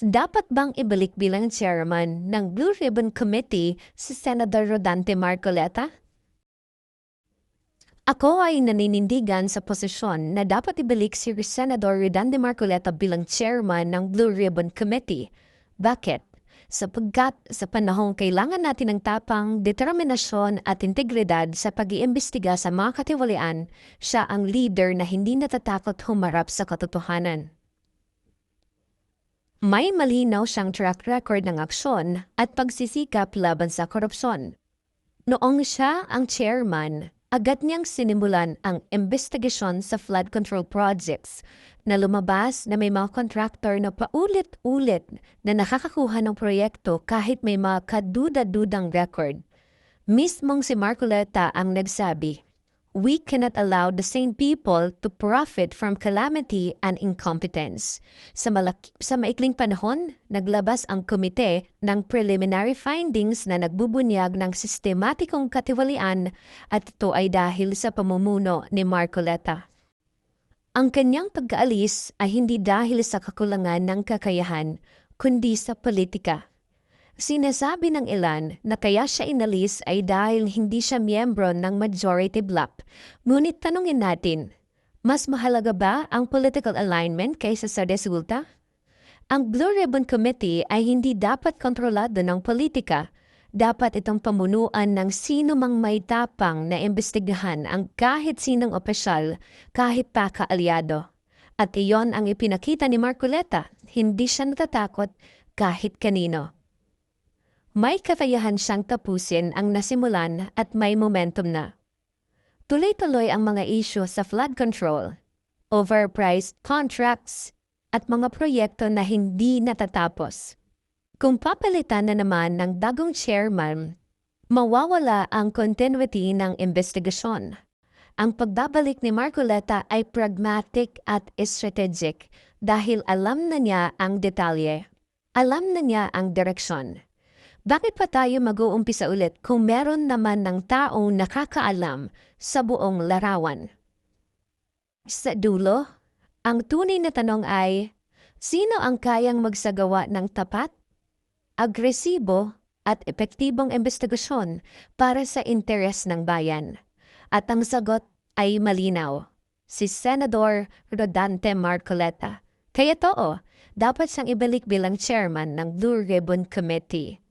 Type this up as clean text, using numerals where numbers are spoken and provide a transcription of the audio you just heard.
Dapat bang ibalik bilang chairman ng Blue Ribbon Committee si Senador Rodante Marcoleta? Ako ay naninindigan sa posisyon na dapat ibalik si Senador Rodante Marcoleta bilang chairman ng Blue Ribbon Committee. Bakit? Sapagkat sa panahong kailangan natin ng tapang, determinasyon at integridad sa pag-iimbestiga sa mga katiwalian, siya ang leader na hindi natatakot humarap sa katotohanan. May malinaw siyang track record ng aksyon at pagsisikap laban sa korupsyon. Noong siya ang chairman, agad niyang sinimulan ang investigasyon sa flood control projects na lumabas na may mga contractor na paulit-ulit na nakakakuha ng proyekto kahit may mga kaduda-dudang record. Mismong si Marcoleta ang nagsabi, "We cannot allow the same people to profit from calamity and incompetence." Sa maikling panahon, naglabas ang komite ng preliminary findings na nagbubunyag ng sistematikong katiwalian at ito ay dahil sa pamumuno ni Marcoleta. Ang kanyang pagkaalis ay hindi dahil sa kakulangan ng kakayahan, kundi sa politika. Sinasabi ng ilan na kaya siya inalis ay dahil hindi siya miyembro ng majority bloc. Ngunit tanungin natin, mas mahalaga ba ang political alignment kaysa sa resulta? Ang Blue Ribbon Committee ay hindi dapat kontrolado ng politika. Dapat itong pamunuan ng sino mang may tapang na imbestigahan ang kahit sinong opisyal, kahit pa kaalyado. At iyon ang ipinakita ni Marcoleta, hindi siya natatakot kahit kanino. May kakayahan siyang tapusin ang nasimulan at may momentum na. Tuloy-tuloy ang mga isyu sa flood control, overpriced contracts, at mga proyekto na hindi natatapos. Kung papalitan na naman ng bagong chairman, mawawala ang continuity ng investigasyon. Ang pagbabalik ni Marcoleta ay pragmatic at strategic dahil alam na niya ang detalye. Alam na niya ang direksyon. Bakit pa tayo mag-uumpisa ulit kung meron naman ng taong nakakaalam sa buong larawan? Sa dulo, ang tunay na tanong ay, sino ang kayang magsagawa ng tapat, agresibo at epektibong investigasyon para sa interes ng bayan? At ang sagot ay malinaw, si Senador Rodante Marcoleta. Kaya dapat siyang ibalik bilang chairman ng Blue Ribbon Committee.